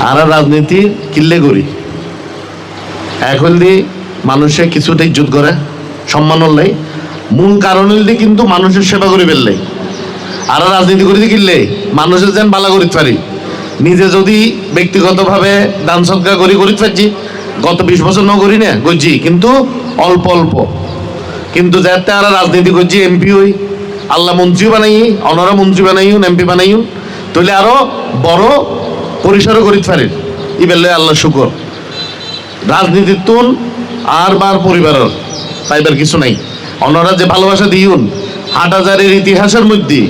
আর রাজনীতি কিল্লে করি এখন দিয়ে মানুষে কিছুটা ইজ্জত করে সম্মান হলেই মূল কারণ হইলে কিন্তু মানুষের সেবা করে ফেললে আর রাজনীতি করি কিনলে মানুষের যেন বালা করিতে পারি নিজে যদি ব্যক্তিগতভাবে দান সৎকার করিতে পারছি গত 20 বছর ন করি না করছি কিন্তু অল্প অল্প কিন্তু যাতে আর রাজনীতি করছি এমপি হই আল্লাহ মন্ত্রী বানাই অনরা মন্ত্রী বানাইন এমপি বানাইন তাহলে আরো বড় পরিসরে করিতে পারেন ই বেললে আল্লাহ শুকর রাজনীতির তুন আর বার পরিবারের পাইবার কিছু নাই অনরা যে ভালোবাসা দিউন হাটহাজারের ইতিহাসের মধ্যে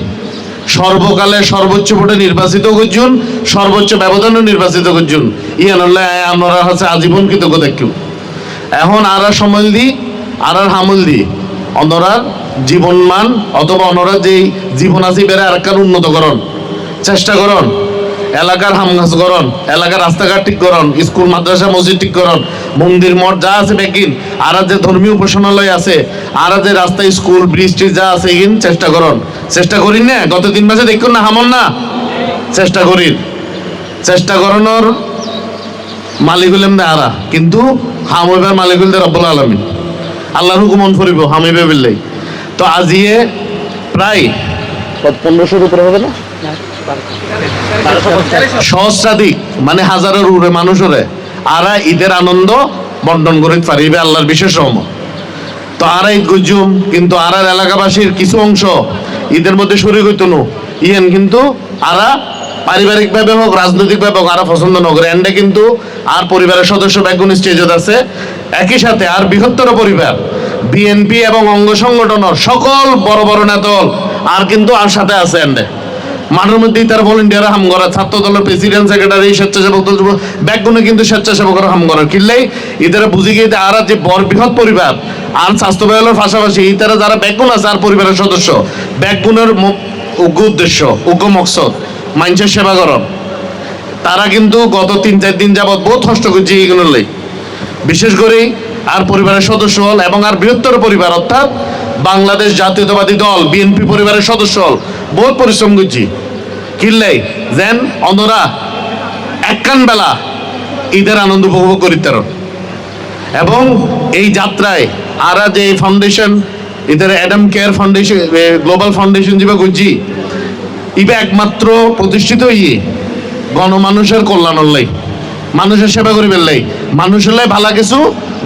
সর্বকালে সর্বোচ্চ ভোটে নির্বাচিত করছুন সর্বোচ্চ ব্যবধানে নির্বাচিত করছুন ইয়ান আমরা হচ্ছে আজীবন কৃতজ্ঞ দেখুন এখন আর সমল দি আর হামল দি অনরার জীবনমান অথবা অনরার যেই জীবন আছে বেড়ে আর একটা উন্নত করণ চেষ্টা করণ এলাকার হামগাছ করণ এলাকার রাস্তাঘাট ঠিক করণ স্কুল মাদ্রাসা মসজিদ ঠিক করণ মন্দির মঠ যা আছে বেকিন আর যে ধর্মীয় উপাসনালয় আছে আর যে রাস্তা স্কুল ব্রিজ যা আছে এগিন চেষ্টা করণ চেষ্টা করি না গত 3 মাসে দেখুন না হামন না চেষ্টা করি চেষ্টা করানোর মালিক হইলাম না আরা কিন্তু হামইবার মালিক হইলে রব্বুল আলামিন আল্লাহর হুকুম মন করিব হামিবে বিল্লাই তো আজিয়ে প্রায় 1500 উপরে হবে না সহস্রাধিক মানে হাজারের উপরে মানুষরে আরা ঈদের আনন্দ বন্টন করে পারিবে আল্লাহর বিশেষ রহমত তো আর ঈদ গুজুম কিন্তু আর এলাকাবাসীর কিছু অংশ ঈদের মধ্যে শরীর হইতো না ইয়েন কিন্তু আরা পারিবারিক ভাবে হোক রাজনৈতিক ভাবে হোক আরা পছন্দ না করে এন্ডে কিন্তু আর পরিবারের সদস্য ব্যাগুন স্টেজত আছে একই সাথে আর বৃহত্তর পরিবার বিএনপি এবং অঙ্গ সংগঠনের সকল বড় বড় নেতল আর কিন্তু আর সাথে আছে এন্ডে মাঠের মধ্যেই তার ভলেন্টিয়ার হাম করা ছাত্র দলের প্রেসিডেন্ট সেক্রেটারি স্বেচ্ছাসেবক দল ব্যাগগুলো কিন্তু স্বেচ্ছাসেবকরা হাম করার কিনলেই ইতারা বুঝে গিয়ে আর যে বৃহৎ পরিবার আর স্বাস্থ্য ব্যয়ের পাশাপাশি ইতারা যারা ব্যাগগুণ আছে আর পরিবারের সদস্য ব্যাগগুণের উগ্র উদ্দেশ্য উগ্র মকসদ মানুষের সেবা করন তারা কিন্তু গত 3-4 দিন যাবৎ বহুত কষ্ট করছে এইগুলোর লাই বিশেষ করে আর পরিবারের সদস্য হল এবং আর বৃহত্তর পরিবার অর্থাৎ বাংলাদেশ জাতীয়তাবাদী দল বিএনপি পরিবারের সদস্য হল বহুত পরিশ্রম করছি কিনলেই যেন অন্যরা একখান বেলা ঈদের আনন্দ উপভোগ করিতে এবং এই যাত্রায় আর যে ফাউন্ডেশন ঈদের Adam care foundation global foundation যেভাবে করছি ইবে একমাত্র প্রতিষ্ঠিত হইয়ে গণমানুষের কল্যাণের লাই মানুষের সেবা করি ফেললাই মানুষের লাই ভালো কিছু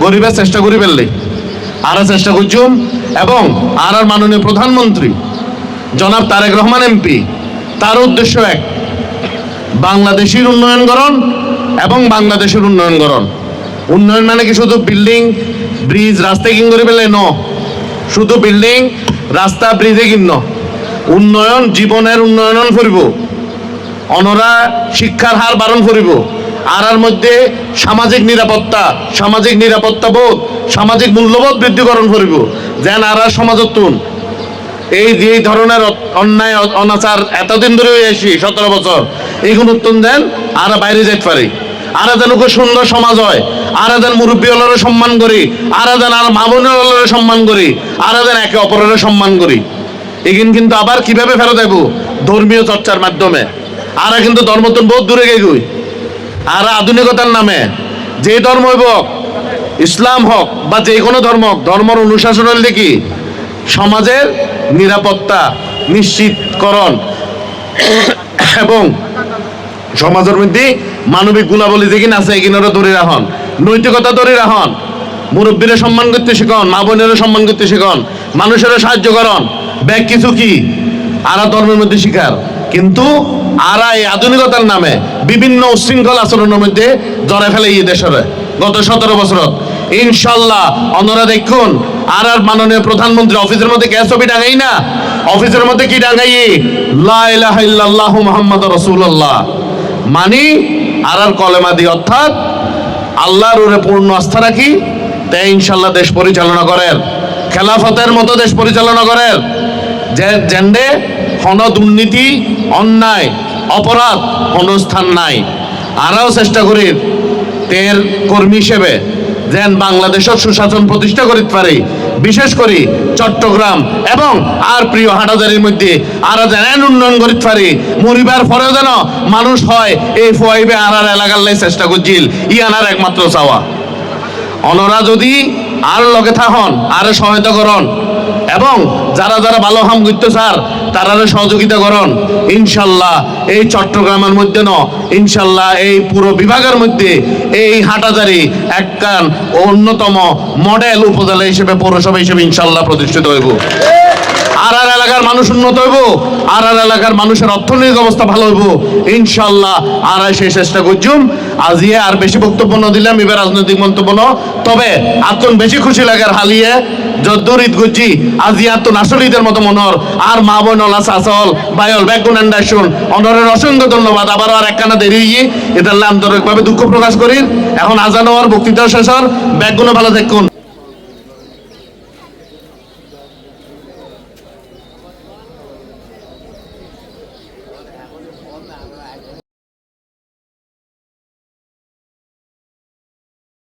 গরিবের চেষ্টা করি ফেললাই আর চেষ্টা করছুম এবং আর মাননীয় প্রধানমন্ত্রী জনাব তারেক রহমান এমপি তার উদ্দেশ্য এক বাংলাদেশের উন্নয়ন করণ এবং বাংলাদেশের উন্নয়ন করণ উন্নয়ন মানে কি শুধু বিল্ডিং ব্রিজ রাস্তায় কিন করে ফেলে ন শুধু বিল্ডিং রাস্তা ব্রিজে কিন্ন উন্নয়ন জীবনের উন্নয়ন করিব অনরা শিক্ষার হার বাড়ন করিব আর মধ্যে সামাজিক নিরাপত্তা বোধ সামাজিক মূল্যবোধ বৃদ্ধিকরণ করিব যেন আর সমাজতুন এই যে ধরনের অন্যায় অনাচার এতদিন ধরে আসি 17 বছর এইগুলো উত্তম দেন আর বাইরে যেতে পারি আর যেন সুন্দর সমাজ হয় আর যেন মুরব্বী হলের সম্মান করি আর যেন আর মামুনের হলের সম্মান করি আর যেন একে অপরের সম্মান করি এগিন কিন্তু আবার কিভাবে ফেরত দেব ধর্মীয় চর্চার মাধ্যমে আর কিন্তু ধর্মতন বহুত দূরে গেই আর আধুনিকতার নামে যে ধর্ম হইব ইসলাম হোক বা যে কোনো ধর্মের অনুশাসন হল দেখি সমাজের নিরাপত্তা নিশ্চিতকরণ এবং সমাজের মধ্যে মানবিক গুণাবলী যেখানে আছে এখানে ধরে রাখুন নৈতিকতা ধরে রাখুন মুরব্বীরা সম্মান করতে শিখন মা বোনেরা সম্মান করতে শিখন মানুষেরা সাহায্য করন ব্যাগ কিছু কি আর ধর্মের মধ্যে শিকার কিন্তু আর এই আধুনিকতার নামে বিভিন্ন উশৃঙ্খল আচরণের মধ্যে জড়ায় ফেলে এই দেশের গত 17 বছর ইনশাল্লাহ অন্যরা দেখুন আর মাননীয় প্রধানমন্ত্রী অফিসের মধ্যে গ্যাস ছবি ডাঙাই না অফিসের মধ্যে কি ডাঙাই লা ইলাহা ইল্লাল্লাহু মুহাম্মাদুর রাসূলুল্লাহ মানি আর কলেমা দি অর্থাৎ আল্লাহর উপরে পূর্ণ আস্থা রাখি তাই ইনশাল্লাহ দেশ পরিচালনা করেন খেলাফতের মতো দেশ পরিচালনা করেন যে জেন্ডে কোনো দুর্নীতি অন্যায় অপরাধ কোনো স্থান নাই আরও চেষ্টা করি তের কর্মী হিসেবে যেন বাংলাদেশের সুশাসন প্রতিষ্ঠা করতে পারে, বিশেষ করে চট্টগ্রাম এবং আর প্রিয় হাটাজারির মধ্যে আর যেন উন্নয়ন করতে পারে। মরিবার পরেও যেন মানুষ হয় এই ফোয়াইবে আর এলাকার লাই চেষ্টা করছিল, ইয়ানার একমাত্র চাওয়া। অনরা যদি আর লগে থাকুন আর সহায়তা করুন এবং যারা যারা ভালো হাম করতে স্যার তারা সহযোগিতা করুন, ইনশাল্লাহ এই চট্টগ্রামের মধ্যে ইনশাল্লাহ এই পুরো বিভাগের মধ্যে এই হাটাজারি একখান অন্যতম মডেল উপজেলা হিসেবে পৌরসভা হিসেবে ইনশাল্লাহ প্রতিষ্ঠিত হইব। আর এলাকার মানুষ উন্নত হইব, আর এলাকার মানুষের অর্থনৈতিক অবস্থা ভালো হইব ইনশাল্লাহ। আর সেই চেষ্টা করছুম আজিয়ে আর বেশি বক্তব্য ন দিলাম, এবার রাজনৈতিক মন্তব্য ন, তবে আতন বেশি খুশি লাগার হালিয়ে যদ্দুর ঈদ গুজি আজি আতন আসল ঈদের মতো মনোর আর মা বোন চাচল বায়ল ব্যাগুন শুন অনরের অসংখ্য ধন্যবাদ। আবারও আর একখানা দেরি হয়ে এটা আন্তরিকভাবে দুঃখ প্রকাশ করি। এখন আজান হওয়ার বক্তৃতা শেষ হওয়ার ব্যাগুনে ভালো থাকুন।